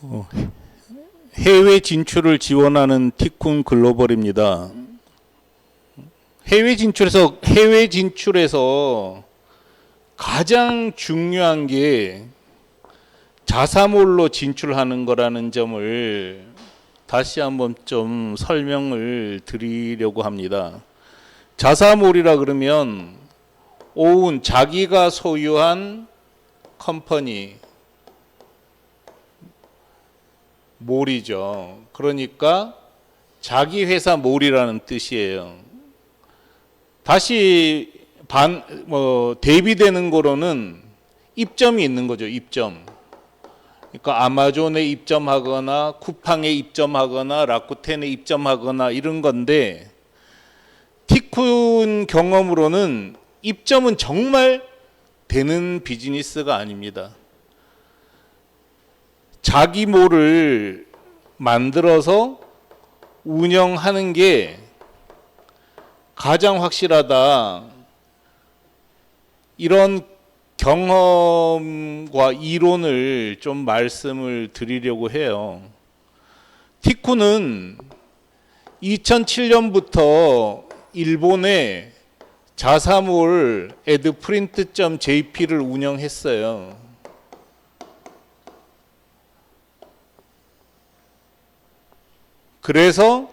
어, 해외 진출을 지원하는 티쿤 글로벌입니다. 해외 진출에서 가장 중요한 게 자사몰로 진출하는 거라는 점을 다시 한번 좀 설명을 드리려고 합니다. 자사몰이라 그러면 오운 자기가 소유한 컴퍼니 몰이죠. 그러니까 자기 회사 몰이라는 뜻이에요. 다시 대비되는 거로는 입점이 있는 거죠. 입점. 그러니까 아마존에 입점하거나 쿠팡에 입점하거나 라쿠텐에 입점하거나 이런 건데, 티쿤 경험으로는 입점은 정말 되는 비즈니스가 아닙니다. 자기 몰을 만들어서 운영하는 게 가장 확실하다. 이런 경험과 이론을 좀 말씀을 드리려고 해요. 티쿤은 2007년부터 일본의 자사몰 에드프린트.jp를 운영했어요. 그래서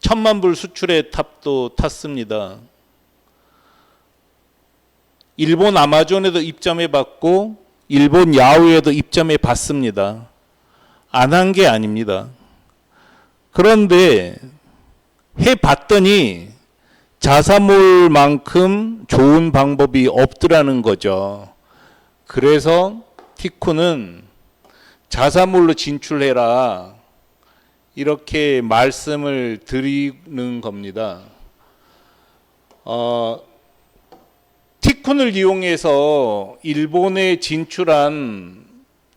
1000만 불 수출의 탑도 탔습니다. 일본 아마존에도 입점해 봤고 일본 야후에도 입점해 봤습니다. 안 한 게 아닙니다. 그런데 해 봤더니 자사몰만큼 좋은 방법이 없더라는 거죠. 그래서 티쿤은 자사몰로 진출해라, 이렇게 말씀을 드리는 겁니다. 티쿤을 이용해서 일본에 진출한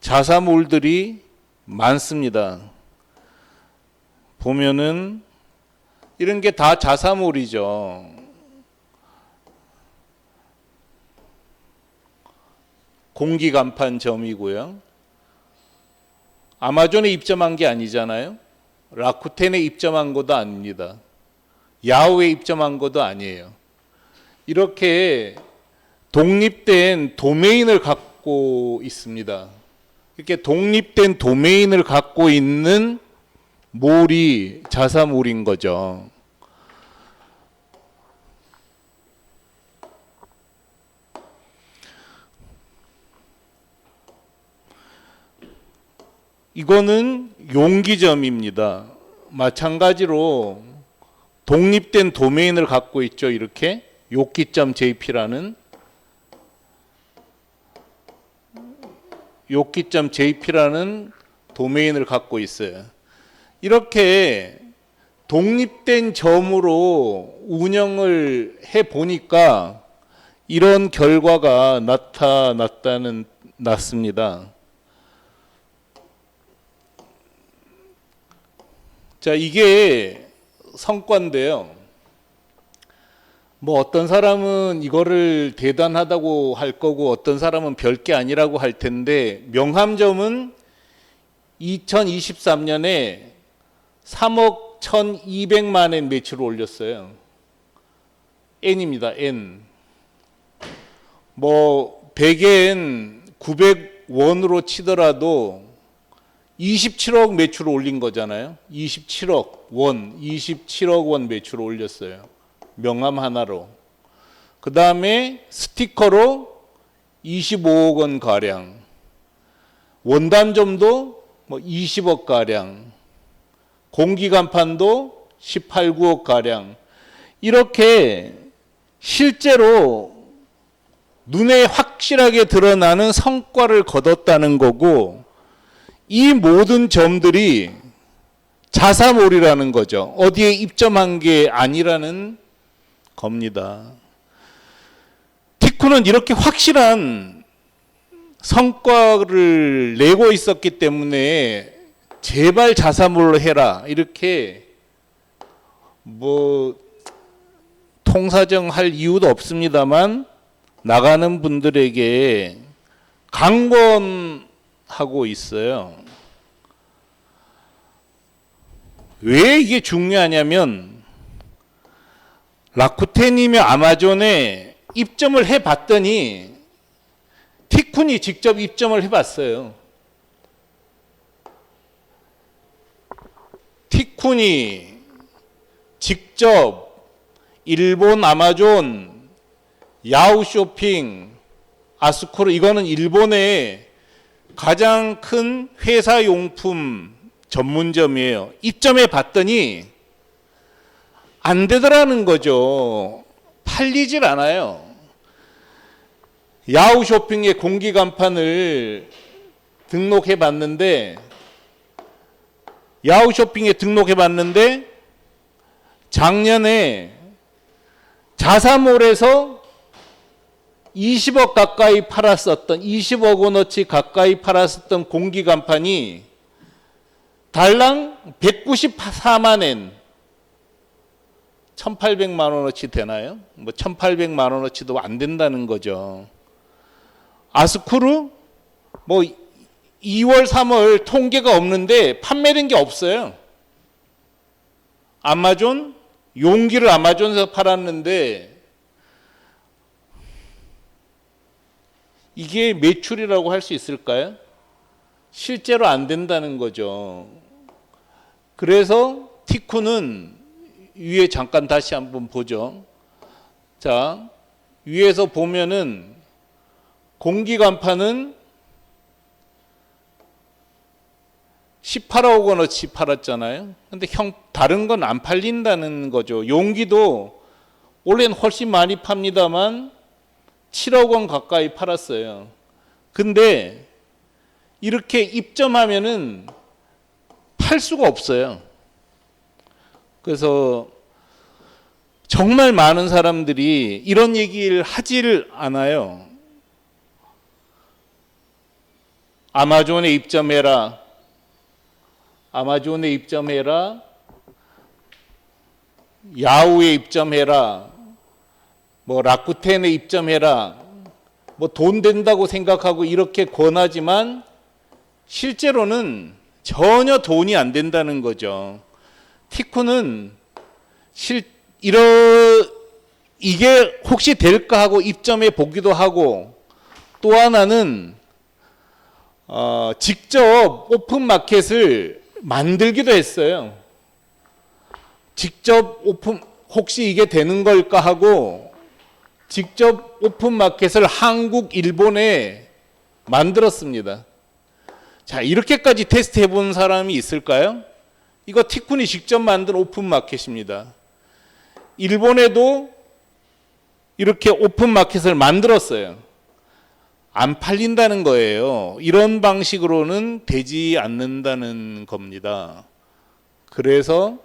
자사몰들이 많습니다. 보면은 이런 게 다 자사몰이죠. 공기간판점이고요. 아마존에 입점한 게 아니잖아요. 라쿠텐에 입점한 것도 아닙니다. 야후에 입점한 것도 아니에요. 이렇게 독립된 도메인을 갖고 있습니다. 이렇게 독립된 도메인을 갖고 있는 몰이 자사몰인 거죠. 이거는 용기점입니다. 마찬가지로 독립된 도메인을 갖고 있죠. 이렇게 요끼.jp라는 도메인을 갖고 있어요. 이렇게 독립된 점으로 운영을 해 보니까 이런 결과가 났습니다. 자, 이게 성과인데요. 뭐 어떤 사람은 이거를 대단하다고 할 거고 어떤 사람은 별게 아니라고 할 텐데, 명함점은 2023년에 3억 1200만 엔 매출을 올렸어요. N입니다. N. 뭐 100엔 900원으로 치더라도 27억 매출을 올린 거잖아요. 27억 원 매출을 올렸어요. 명함 하나로. 그 다음에 스티커로 25억 원 가량, 원단점도 뭐 20억 가량, 공기간판도 18, 9억 가량, 이렇게 실제로 눈에 확실하게 드러나는 성과를 거뒀다는 거고, 이 모든 점들이 자사몰이라는 거죠. 어디에 입점한 게 아니라는 겁니다. 티쿤은 이렇게 확실한 성과를 내고 있었기 때문에 제발 자사몰로 해라, 이렇게 뭐 통사정할 이유도 없습니다만 나가는 분들에게 강권하는 하고 있어요. 왜 이게 중요하냐면 라쿠텐이며 아마존에 입점을 해봤더니 티쿤이 직접 입점을 해봤어요. 티쿤이 직접 일본 아마존, 야후쇼핑, 아스쿠르, 이거는 일본의 가장 큰 회사 용품 전문점이에요. 입점해 봤더니 안 되더라는 거죠. 팔리질 않아요. 야후쇼핑의 공기 간판을 등록해 봤는데 야후쇼핑에 등록해 봤는데 작년에 자사몰에서 20억 가까이 팔았었던 20억 원어치 가까이 팔았었던 공기 간판이 달랑 194만 엔 1,800만 원어치 되나요? 뭐 1,800만 원어치도 안 된다는 거죠. 아스쿠르 뭐 2월 3월 통계가 없는데 판매된 게 없어요. 아마존 용기를 아마존에서 팔았는데 이게 매출이라고 할 수 있을까요? 실제로 안 된다는 거죠. 그래서 티쿤은 위에 잠깐 다시 한번 보죠. 자, 위에서 보면은 공기 간판은 18억 원어치 팔았잖아요. 근데 다른 건 안 팔린다는 거죠. 용기도 올해는 훨씬 많이 팝니다만 7억 원 가까이 팔았어요. 근데 이렇게 입점하면은 팔 수가 없어요. 그래서 정말 많은 사람들이 이런 얘기를 하지를 않아요. 아마존에 입점해라. 아마존에 입점해라. 야후에 입점해라. 뭐 라쿠텐에 입점해라. 뭐 돈 된다고 생각하고 이렇게 권하지만 실제로는 전혀 돈이 안 된다는 거죠. 티쿤은 이게 혹시 될까 하고 입점해 보기도 하고 또 하나는 직접 오픈 마켓을 만들기도 했어요. 직접 혹시 이게 되는 걸까 하고 직접 오픈 마켓을 한국, 일본에 만들었습니다. 자, 이렇게까지 테스트 해본 사람이 있을까요? 이거 티쿤이 직접 만든 오픈 마켓입니다. 일본에도 이렇게 오픈 마켓을 만들었어요. 안 팔린다는 거예요. 이런 방식으로는 되지 않는다는 겁니다. 그래서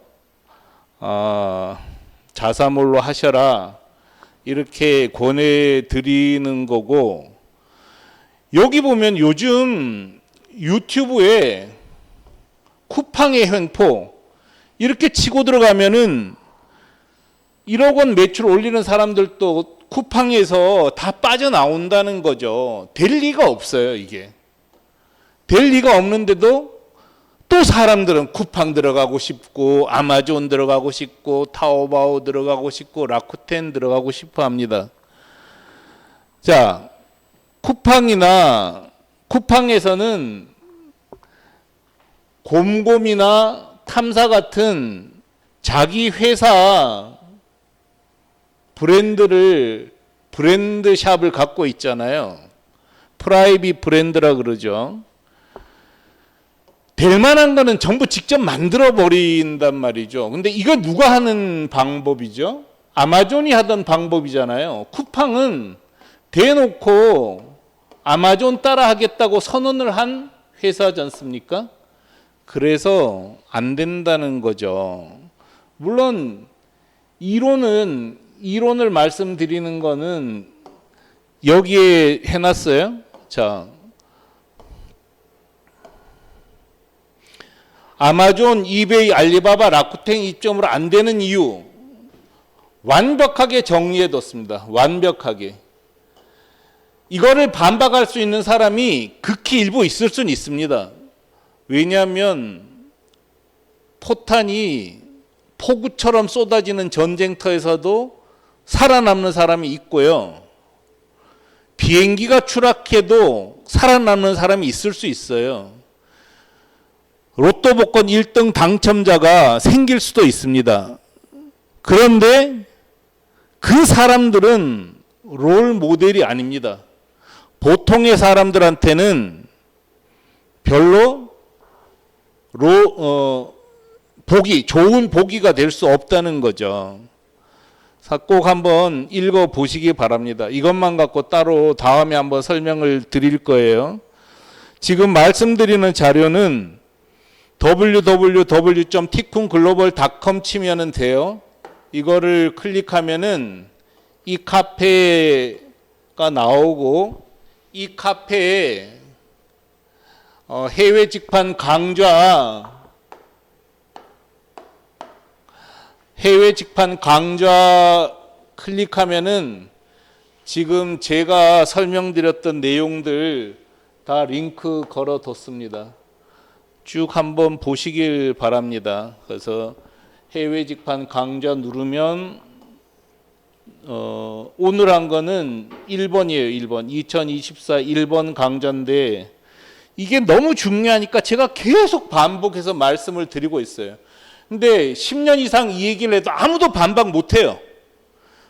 자사몰로 하셔라 이렇게 권해드리는 거고, 여기 보면 요즘 유튜브에 쿠팡의 횡포 이렇게 치고 들어가면은 1억 원 매출 올리는 사람들도 쿠팡에서 다 빠져나온다는 거죠. 될 리가 없어요, 이게. 될 리가 없는데도 또 사람들은 쿠팡 들어가고 싶고 아마존 들어가고 싶고 타오바오 들어가고 싶고 라쿠텐 들어가고 싶어 합니다. 자, 쿠팡에서는 곰곰이나 탐사 같은 자기 회사 브랜드샵을 갖고 있잖아요. 프라이빗 브랜드라 그러죠. 될 만한 거는 전부 직접 만들어 버린단 말이죠. 근데 이거 누가 하는 방법이죠? 아마존이 하던 방법이잖아요. 쿠팡은 대놓고 아마존 따라 하겠다고 선언을 한 회사지 않습니까? 그래서 안 된다는 거죠. 물론 이론을 말씀드리는 거는 여기에 해놨어요. 자, 아마존, 이베이, 알리바바, 라쿠텐 입점으로 안 되는 이유 완벽하게 정리해뒀습니다. 완벽하게. 이거를 반박할 수 있는 사람이 극히 일부 있을 수는 있습니다. 왜냐하면 포탄이 폭우처럼 쏟아지는 전쟁터에서도 살아남는 사람이 있고요. 비행기가 추락해도 살아남는 사람이 있을 수 있어요. 로또 복권 1등 당첨자가 생길 수도 있습니다. 그런데 그 사람들은 롤 모델이 아닙니다. 보통의 사람들한테는 별로 좋은 보기가 될 수 없다는 거죠. 꼭 한번 읽어 보시기 바랍니다. 이것만 갖고 따로 다음에 한번 설명을 드릴 거예요. 지금 말씀드리는 자료는 www.tickunglobal.com 치면은 돼요. 이거를 클릭하면은 이 카페가 나오고, 이 카페에 해외 직판 강좌 클릭하면은 지금 제가 설명드렸던 내용들 다 링크 걸어 뒀습니다. 쭉 한번 보시길 바랍니다. 그래서 해외 직판 강좌 누르면 오늘 한 거는 1번이에요. 1번. 2024 1번 강좌인데 이게 너무 중요하니까 제가 계속 반복해서 말씀을 드리고 있어요. 근데 10년 이상 이 얘기를 해도 아무도 반박 못해요.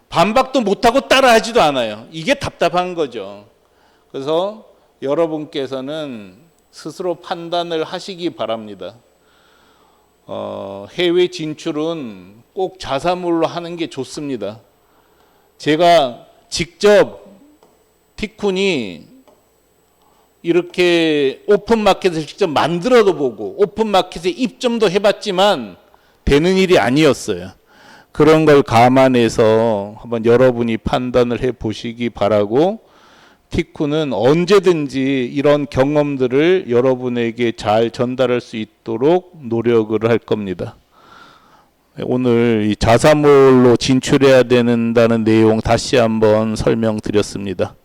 반박도 못하고 따라하지도 않아요. 이게 답답한 거죠. 그래서 여러분께서는 스스로 판단을 하시기 바랍니다. 해외 진출은 꼭 자사몰로 하는 게 좋습니다. 제가 직접 티쿤이 이렇게 오픈마켓을 직접 만들어도 보고 오픈마켓에 입점도 해봤지만 되는 일이 아니었어요. 그런 걸 감안해서 한번 여러분이 판단을 해 보시기 바라고, 티쿤은 언제든지 이런 경험들을 여러분에게 잘 전달할 수 있도록 노력을 할 겁니다. 오늘 이 자사몰로 진출해야 된다는 내용 다시 한번 설명드렸습니다.